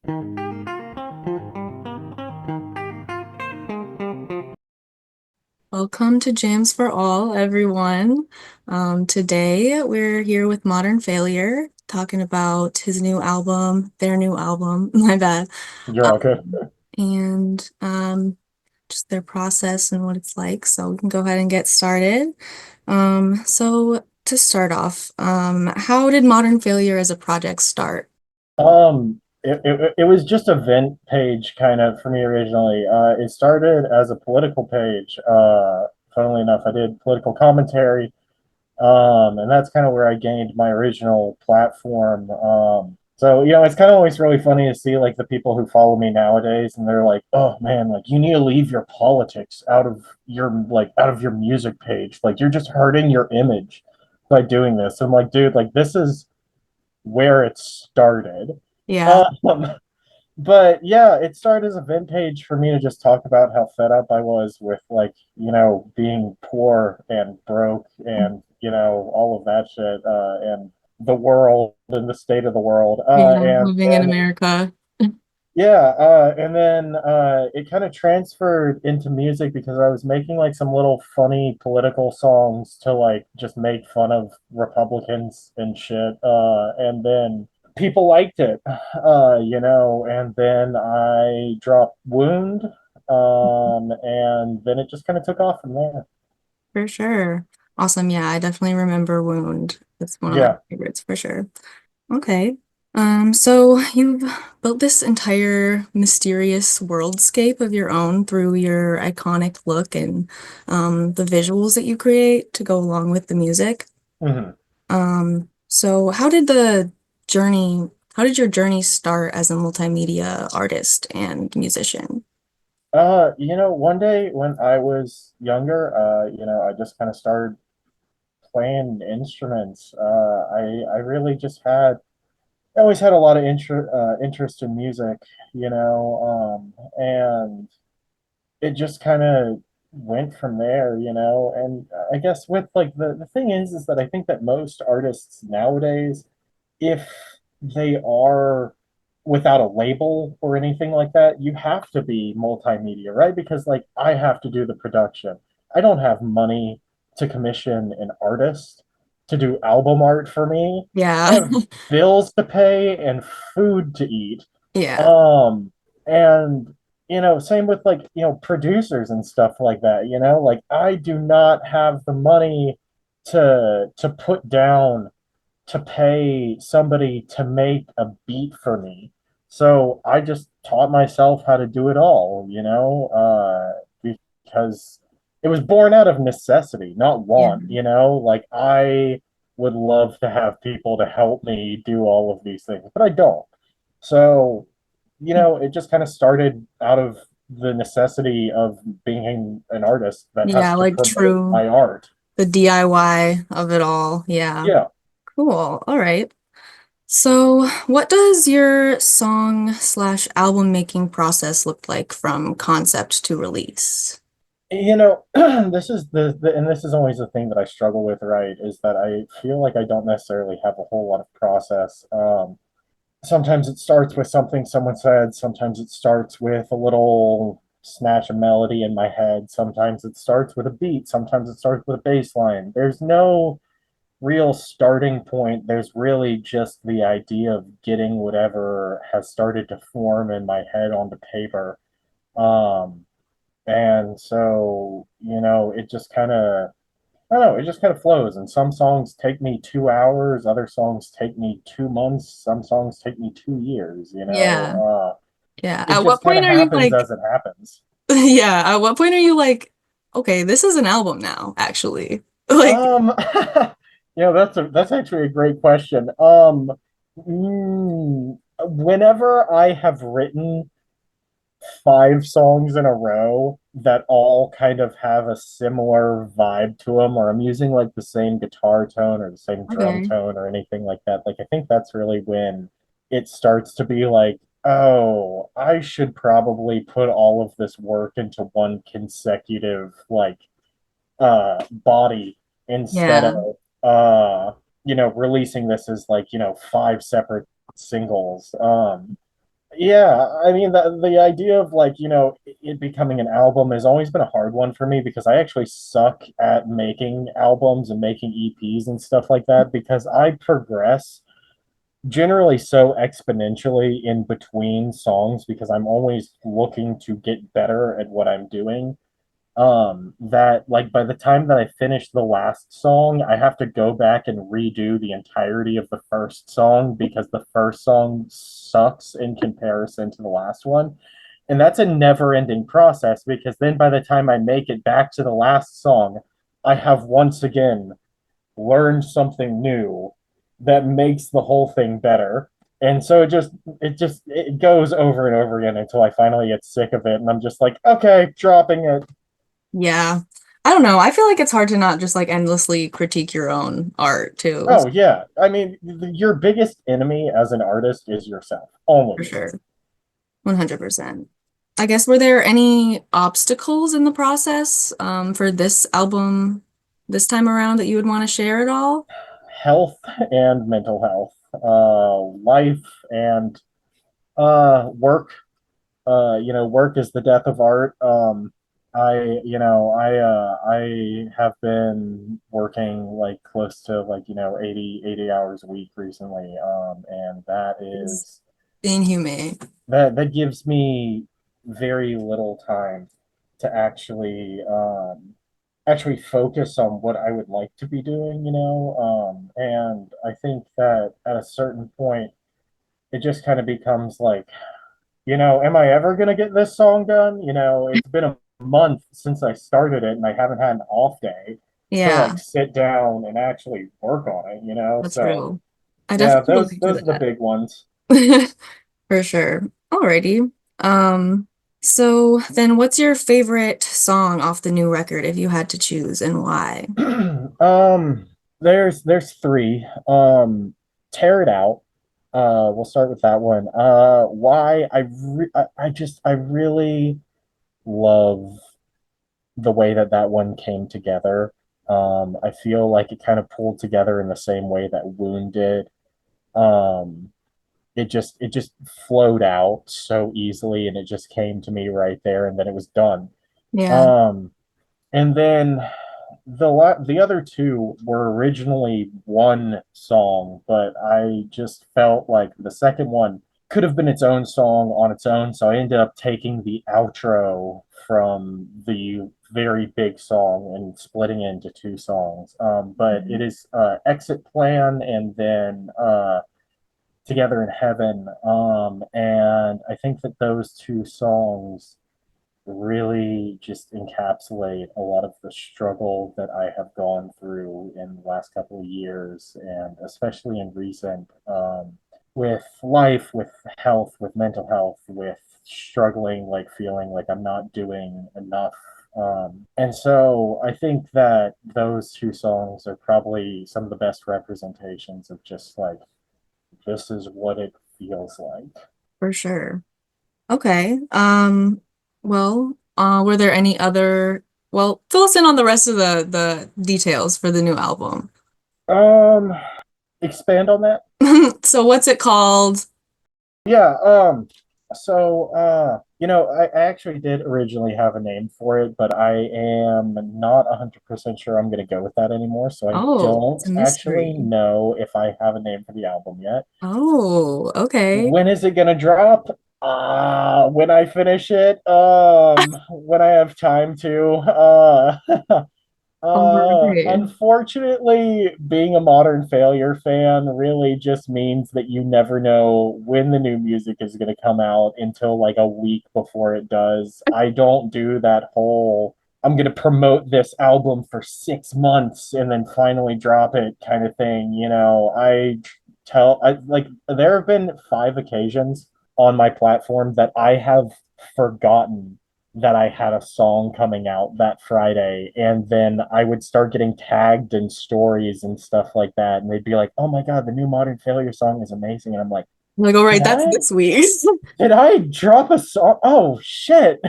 Welcome to Jams for All, everyone. Today we're here with Modern Failure, talking about his new album, their new album, my bad, You're all good. and just their process and what it's like. So we can go ahead and get started. So to start off, how did Modern Failure as a project start? It was just a vent page kind of for me originally. It started as a political page. Funnily enough, I did political commentary, and that's kind of where I gained my original platform. So it's kind of always really funny to see like the people who follow me nowadays, and they're like, "Oh man, like you need to leave your politics out of your music page. Like you're just hurting your image by doing this." I'm like, dude, like this is where it started. Yeah, Um, but yeah, it started as a vent page for me to just talk about how fed up I was with being poor and broke and all of that shit, and the world and the state of the world. yeah, living in America. And then it kind of transferred into music because I was making like some little funny political songs to like just make fun of Republicans and shit. And then people liked it, and then I dropped Wound, and then it just kind of took off from there. For sure. Awesome. Yeah, I definitely remember Wound. It's one of my Yeah. favorites for sure. Okay. So you've built this entire mysterious worldscape of your own through your iconic look and the visuals that you create to go along with the music. Mhm. So how did your journey start as a multimedia artist and musician? One day when I was younger, I just kind of started playing instruments. I really just I always had a lot of interest in music, and it just kind of went from there, And I guess with like the thing is that I think that most artists nowadays, if they are without a label or anything like that, you have to be multimedia, right? Because like I have to do the production. I don't have money to commission an artist to do album art for me. I Yeah. have bills to pay and food to eat. Yeah. Um, and same with like, producers and stuff like that, like I do not have the money to put down to pay somebody to make a beat for me. So I just taught myself how to do it all, because it was born out of necessity, not Yeah. want, like I would love to have people to help me do all of these things, but I don't. So, it just kind of started out of the necessity of being an artist that has Yeah, to like promote true. my art. The DIY of it all. Yeah. Yeah. Cool. All right. So, what does your song slash album making process look like from concept to release? This is and this is always the thing that I struggle with, right? Is that I feel like I don't necessarily have a whole lot of process. Sometimes it starts with something someone said, sometimes it starts with a little snatch of melody in my head, sometimes it starts with a beat, sometimes it starts with a bass line. There's no real starting point. There's really just the idea of getting whatever has started to form in my head onto paper. Um, and so, it just kind of, I don't know, it just kind of flows. And some songs take me 2 hours, other songs take me 2 months, some songs take me 2 years, Yeah. Yeah. it At just what kind point of are you happens like, as it happens. yeah, at what point are you like, okay, this is an album now, actually? Like, Um, that's actually a great question. Whenever I have written 5 songs in a row that all kind of have a similar vibe to them, or I'm using like the same guitar tone or the same drum okay. tone or anything like that. Like, I think that's really when it starts to be like, oh, I should probably put all of this work into one consecutive, like, body instead of, Yeah. releasing this as like, 5 separate singles. Yeah, I mean the idea of like, it becoming an album has always been a hard one for me because I actually suck at making albums and making EPs and stuff like that because I progress generally so exponentially in between songs because I'm always looking to get better at what I'm doing. That like by the time that I finish the last song, I have to go back and redo the entirety of the first song because the first song sucks in comparison to the last one. And that's a never-ending process because then by the time I make it back to the last song, I have once again learned something new that makes the whole thing better. And so it goes over and over again until I finally get sick of it and I'm just like, okay, dropping it. Yeah. I don't know. I feel like it's hard to not just like endlessly critique your own art too, Oh yeah. I mean, your biggest enemy as an artist is yourself. for Always. sure. 100%. I guess were there any obstacles in the process for this album this time around that you would want to share at all? Health and mental health, life and work. Work is the death of art. I have been working like close to like, 80 hours a week recently. And Is inhumane. that gives me very little time to actually focus on what I would like to be doing, and I think that at a certain point it just kind of becomes like, am I ever going to get this song done? It's been a month since I started it and I haven't had an off day to like Yeah, sit down and actually work on it. that's So real. I yeah, definitely those relate to those are the that. big ones. For sure. Alrighty. Um, so then what's your favorite song off the new record if you had to choose and why? um, there's three. Tear It Out. We'll start with that one. Why I really love the way that that one came together. I feel like it kind of pulled together in the same way that Wound did. Um, it just flowed out so easily, and it just came to me right there, and then it was done. Yeah. Um, and then the other two were originally one song, but I just felt like the second one could have been its own song on its own, so I ended up taking the outro from the very big song and splitting it into two songs. But Mhm. it is Exit Plan and then Together in Heaven. And I think that those two songs really just encapsulate a lot of the struggle that I have gone through in the last couple of years, and especially in recent, with life, with health, with mental health, with struggling, like feeling like I'm not doing enough. And so I think that those two songs are probably some of the best representations of just like, this is what it feels like. For sure. Okay. Well, were there any other, well, fill us in on the rest of the details for the new album. Um, Expand on that. So what's it called? Yeah, I actually did originally have a name for it, but I am not 100% sure I'm gonna go with that anymore, so I Oh, it's don't a actually mystery. know if I have a name for the album yet. Oh, okay. When is it gonna drop? When I finish it, when I have time to. All right. Unfortunately, being a Modern Failure fan really just means that you never know when the new music is going to come out until like a week before it does. I don't do that whole, I'm going to promote this album for 6 months and then finally drop it kind of thing. There have been 5 occasions on my platform that I have forgotten that I had a song coming out that Friday, and then I would start getting tagged in stories and stuff like that, and they'd be like, "Oh my God, the new Modern Failure song is amazing," and I'm like, Like, all "Did right, that's I? this week. Did I drop a song? Oh shit!"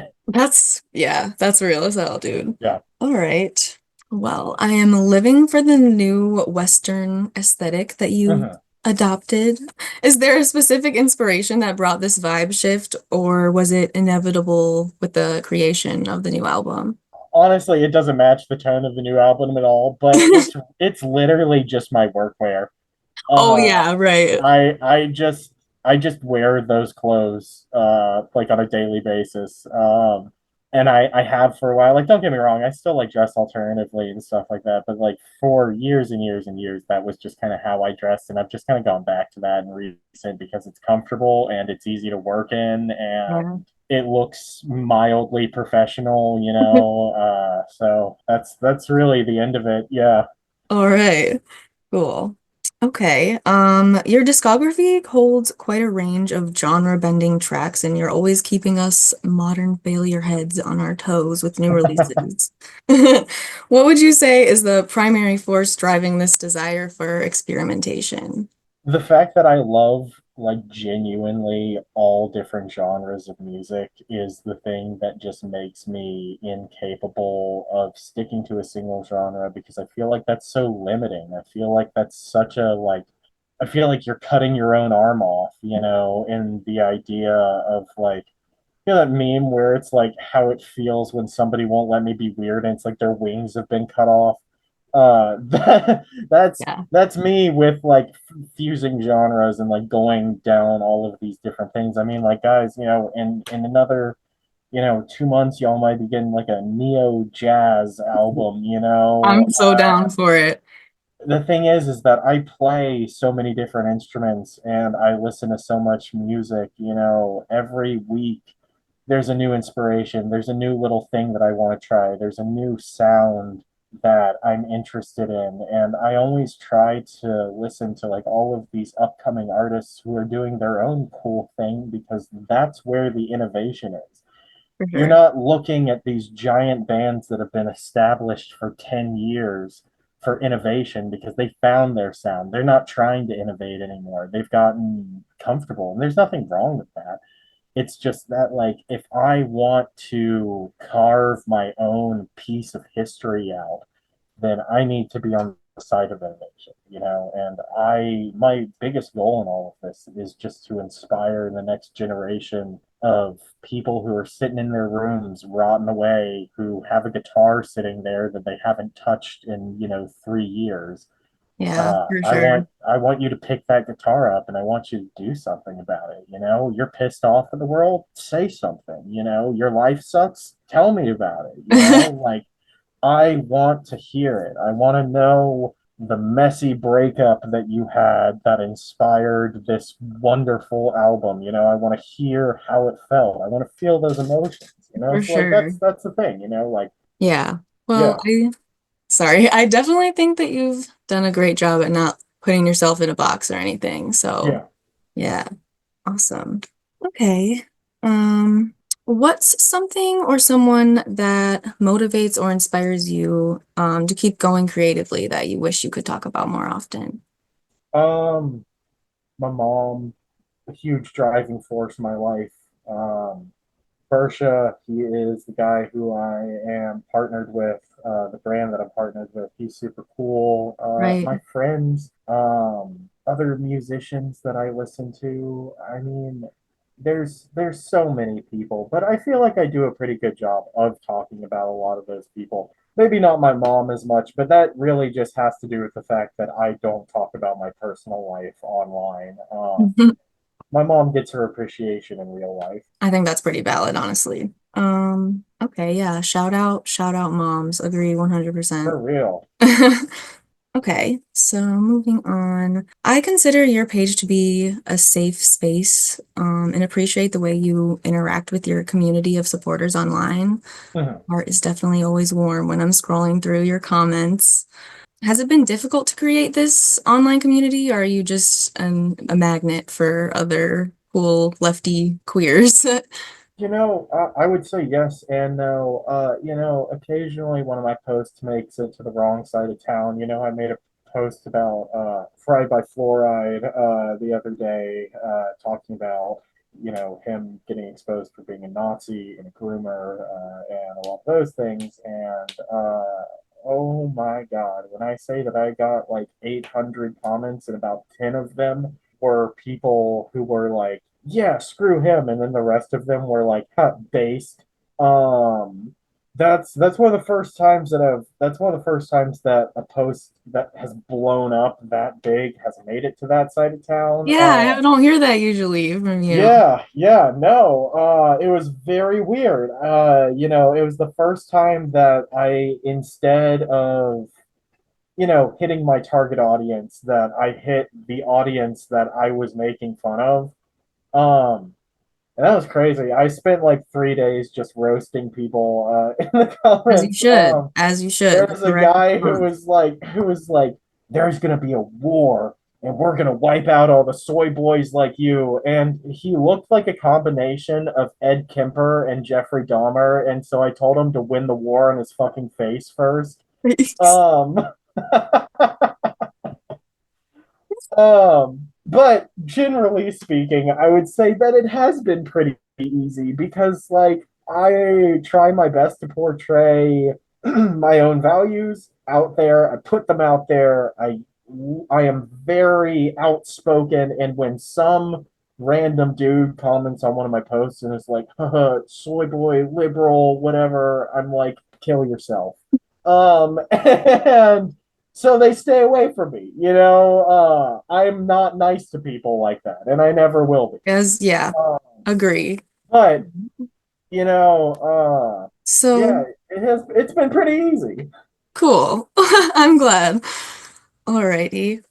Yeah, that's real as hell, dude. Yeah. All right. Well, I am living for the new Western aesthetic that you've Mhm. Adopted. Is there a specific inspiration that brought this vibe shift, or was it inevitable with the creation of the new album? Honestly, it doesn't match the tone of the new album at all, but it's literally just my workwear. Oh Uh, yeah, right. I just wear those clothes like on a daily basis. And I have for a while. Like, don't get me wrong, I still like dress alternatively and stuff like that. But like for years and years and years, that was just kind of how I dressed, and I've just kind of gone back to that in recent because it's comfortable and it's easy to work in Yeah. and it looks mildly professional, you know. So that's really the end of it. Yeah. All right. Cool. Okay. Your discography holds quite a range of genre-bending tracks, and you're always keeping us modern failure heads on our toes with new releases. What would you say is the primary force driving this desire for experimentation? The fact that I love like genuinely all different genres of music is the thing that just makes me incapable of sticking to a single genre because I feel like that's so limiting. I feel like that's such a like I feel like you're cutting your own arm off, you know, in the idea of like you know that meme where it's like how it feels when somebody won't let me be weird and it's like their wings have been cut off. That's Yeah. that's me with like fusing genres and like going down all of these different things. I mean, like guys, you know, in another 2 months, y'all might be getting like a neo jazz album. You know, I'm so down for it. the thing is that I play so many different instruments and I listen to so much music, you know, every week there's a new inspiration, there's a new little thing that I want to try, there's a new sound that I'm interested in, and I always try to listen to like all of these upcoming artists who are doing their own cool thing because that's where the innovation is. For You're sure. not looking at these giant bands that have been established for 10 years for innovation because they found their sound. They're not trying to innovate anymore. They've gotten comfortable, and there's nothing wrong with that. It's just that, like, if I want to carve my own piece of history out, then I need to be on the side of innovation, you know. And my biggest goal in all of this is just to inspire the next generation of people who are sitting in their rooms rotting away, who have a guitar sitting there that they haven't touched in 3 years. Yeah, for I sure. want you to pick that guitar up and I want you to do something about it. You know, you're pissed off at the world, say something. You know, your life sucks, tell me about it. You know, like I want to hear it. I want to know the messy breakup that you had that inspired this wonderful album. You know, I want to hear how it felt. I want to feel those emotions. You know, For so like sure. that's the thing. You know, like Yeah. Well, yeah, sorry, I definitely think that you've done a great job at not putting yourself in a box or anything. So, yeah. yeah, awesome. Okay. Um, what's something or someone that motivates or inspires you to keep going creatively that you wish you could talk about more often? Um, my mom, a huge driving force in my life. Bersha, he is the guy who I am partnered with, the brand that I'm partnered with. He's super cool. Right. My friends, other musicians that I listen to. I mean, there's so many people, but I feel like I do a pretty good job of talking about a lot of those people. Maybe not my mom as much, but that really just has to do with the fact that I don't talk about my personal life online. My mom gets her appreciation in real life. I think that's pretty valid, honestly. Okay, yeah. Shout out moms. Agree For 100%. real. Okay, so moving on. I consider your page to be a safe space, and appreciate the way you interact with your community of supporters online. Mhm. Heart is definitely always warm when I'm scrolling through your comments. Has it been difficult to create this online community, or are you just a magnet for other cool lefty queers? I would say yes and no. Occasionally one of my posts makes it to the wrong side of town. You know, I made a post about Fried by Fluoride the other day, talking about, him getting exposed for being a Nazi and a groomer and all of those things. And oh my God. When I say that I got like 800 comments and about 10 of them were people who were like, yeah, screw him. And then the rest of them were like, huh, based. Um, that's one of the first times that's one of the first times that a post that has blown up that big has made it to that side of town. Yeah, I don't hear that usually from you. Yeah, no, it was very weird. It was the first time that I, instead of, hitting my target audience, that I hit the audience that I was making fun of. And that was crazy. I spent like 3 days just roasting people, in the As you comments. should, as you There should. The was a correct guy response. who was like, there's gonna be a war and we're gonna wipe out all the soy boys like you. And he looked like a combination of Ed Kemper and Jeffrey Dahmer. And so I told him to win the war on his fucking face first. Um, but generally speaking, I would say that it has been pretty easy because, like, I try my best to portray my own values out there. I put them out there. I am very outspoken, and when some random dude comments on one of my posts and is like, haha, soy boy, liberal, whatever, I'm like, kill yourself. And so they stay away from me. I'm not nice to people like that, and I never will be. As yeah, Uh, agree. but you know, yeah, So it's been pretty easy. cool. I'm glad. Alrighty.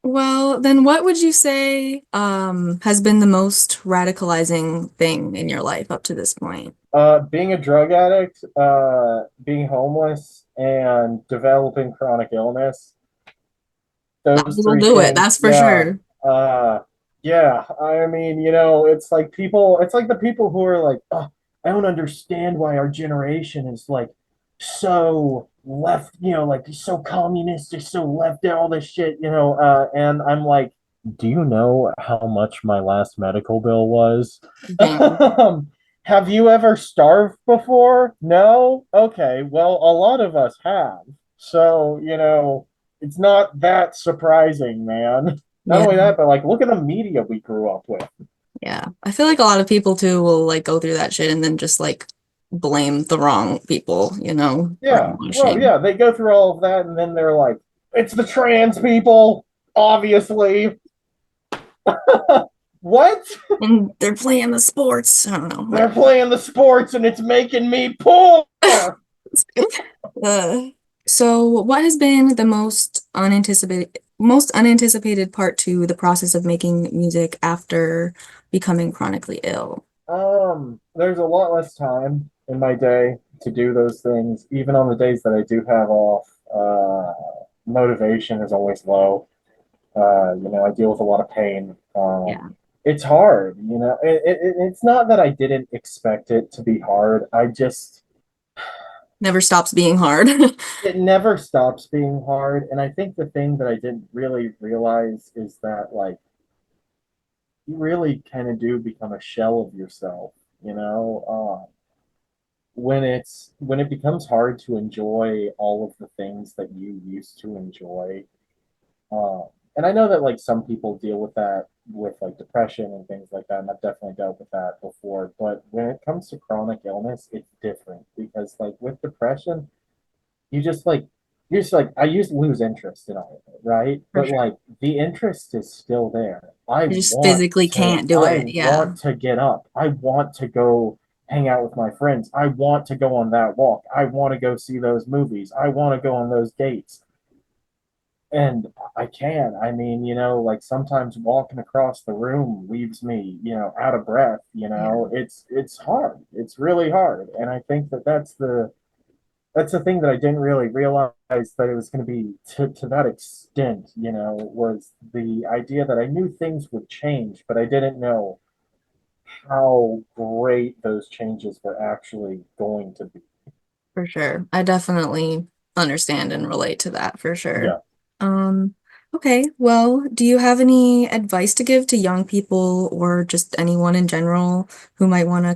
Well, then what would you say has been the most radicalizing thing in your life up to this point? Being a drug addict, being homeless, and developing chronic illness. That Those will three do it, things, that's for yeah. sure. Uh, yeah. I mean, it's like the people who are like, oh, I don't understand why our generation is like so left, like so communistic, so left, all this shit, and I'm like, do you know how much my last medical bill was? Dang. Have you ever starved before? No? Okay, well, a lot of us have. So, it's not that surprising, man. Not Yeah, only that, but like, look at the media we grew up with. yeah. I feel like a lot of people too will like go through that shit and then just like blame the wrong people, Yeah, well, brainwashing. yeah, they go through all of that, and then they're like, it's the trans people, obviously. What? And they're playing the sports. I don't know, They're whatever. playing the sports, and it's making me poor. Uh, so what has been the most unanticipated part to the process of making music after becoming chronically ill? There's a lot less time in my day to do those things. Even on the days that I do have off, motivation is always low. I deal with a lot of pain. Yeah. It's hard, it's not that I didn't expect it to be hard. Never stops being hard. It never stops being hard. And I think the thing that I didn't really realize is that, like, you really kind of do become a shell of yourself, you know? When it becomes hard to enjoy all of the things that you used to enjoy. Um, and I know that like some people deal with that with like depression and things like that, and I've definitely dealt with that before. But when it comes to chronic illness, it's different because like with depression, you just like I used to lose interest in all of it, right? For But sure. like the interest is still there. You just physically can't do I it. Yeah. want to get up. I want to go hang out with my friends. I want to go on that walk. I want to go see those movies. I want to go on those dates. And I can. I mean, like sometimes walking across the room leaves me, out of breath, Yeah, it's hard. It's really hard. And I think that that's the thing that I didn't really realize that it was going to be to that extent, was the idea that I knew things would change, but I didn't know how great those changes were actually going to be. for sure. I definitely understand and relate to that for sure. Yeah. Um, Okay, well, do you have any advice to give to young people or just anyone in general who might want to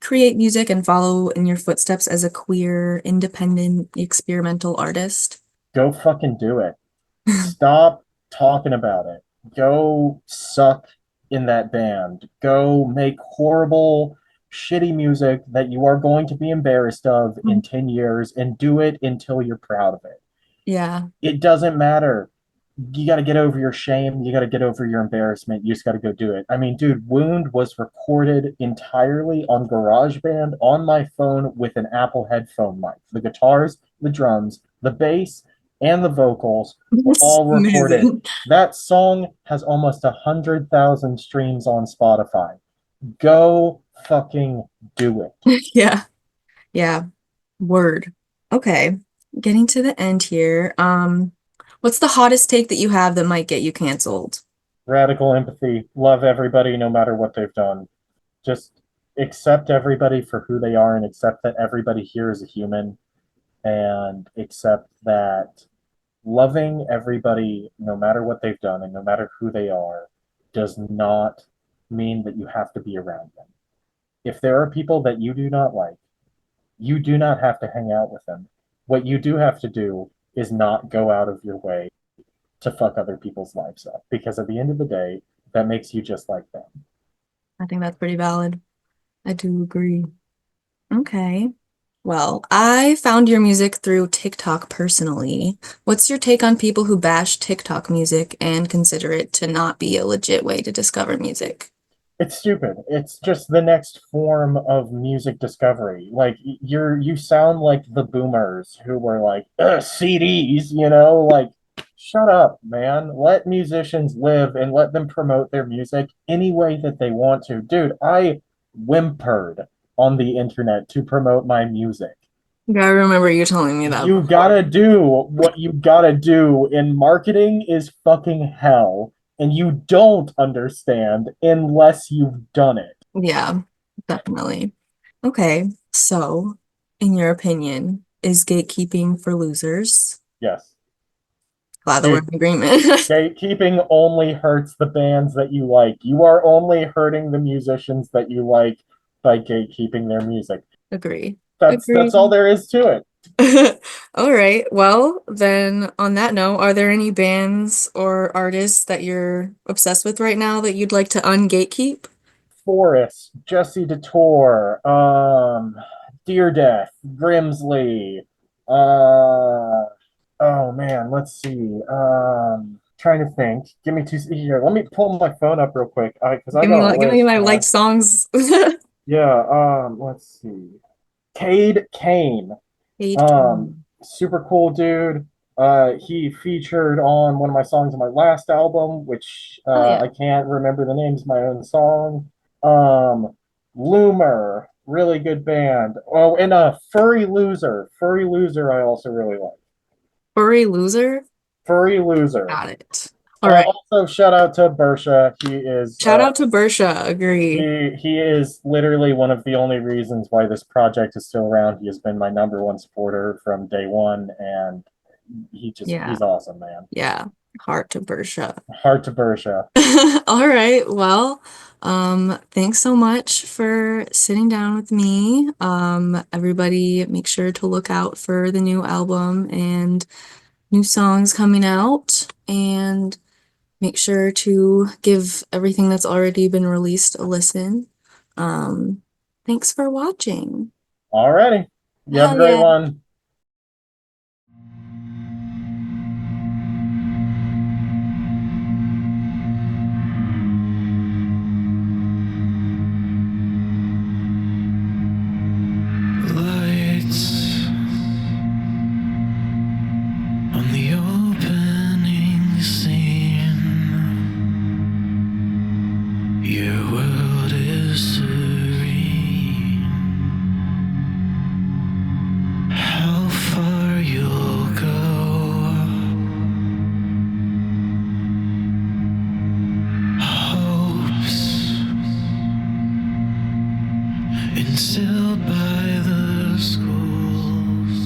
create music and follow in your footsteps as a queer, independent, experimental artist? Go fucking do it. Stop talking about it. Go suck in that band. Go make horrible, shitty music that you are going to be embarrassed of in 10 years and do it until you're proud of it. Yeah. It doesn't matter. You got to get over your shame. You got to get over your embarrassment. You just got to go do it. I mean, dude, Wound was recorded entirely on GarageBand on my phone with an Apple headphone mic. The guitars, the drums, the bass, and the vocals were That's all recorded. amazing. That song has almost 100,000 streams on Spotify. Go fucking do it. Yeah. Yeah. Word. Okay. Getting to the end here. What's the hottest take that you have that might get you canceled? Radical empathy. Love everybody no matter what they've done. Just accept everybody for who they are and accept that everybody here is a human and accept that loving everybody no matter what they've done and no matter who they are does not mean that you have to be around them. If there are people that you do not like, you do not have to hang out with them. What you do have to do is not go out of your way to fuck other people's lives up because at the end of the day, that makes you just like them. I think that's pretty valid. I do agree. Okay. Well, I found your music through TikTok personally. What's your take on people who bash TikTok music and consider it to not be a legit way to discover music? It's stupid. It's just the next form of music discovery. Like you sound like the boomers who were like CDs, like shut up, man. Let musicians live and let them promote their music any way that they want to. Dude, I whimpered on the internet to promote my music. Yeah, I remember you telling me that You before. gotta do what you gotta do, and marketing is fucking hell, and you don't understand unless you've done it. Yeah, definitely. Okay, so in your opinion, is gatekeeping for losers? Yes. Glad that we're Dude, in agreement. gatekeeping only hurts the bands that you like. You are only hurting the musicians that you like by gatekeeping their music. Agree. That's all Agree. there is to it. All right. Well, then on that note, are there any bands or artists that you're obsessed with right now that you'd like to ungatekeep? Forest, Jesse Detour, Dear Death, Grimsley, oh man, let's see. Trying to think. Give me two here. Let me pull my phone up real quick. Because I got a Give me list, my liked man. songs. Yeah, let's see. Cade Kane. Cade Um, King. super cool dude. He featured on one of my songs on my last album, which Oh yeah. I can't remember the names of my own song. Um, Loomer, really good band. Oh, and Furry Loser. Furry Loser, I also really like. Furry Loser? Furry Loser. Got it. All right. Also, shout out to Bersha. He is Shout out to Bersha. Agree. he is literally one of the only reasons why this project is still around. He has been my number one supporter from day one, and Yeah. he's awesome, man. Yeah. Heart to Bersha. Heart to Bersha. All right. Well, thanks so much for sitting down with me. Everybody make sure to look out for the new album and new songs coming out and make sure to give everything that's already been released a listen. Um, thanks for watching. Alrighty. You have a Hell great yeah. one. Lights on the opening scene. Your world is serene. How far you'll go. Hopes instilled by the schools.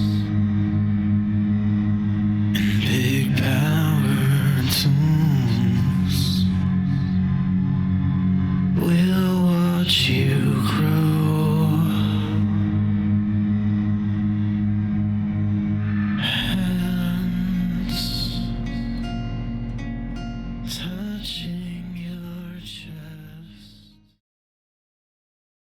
Big power without you.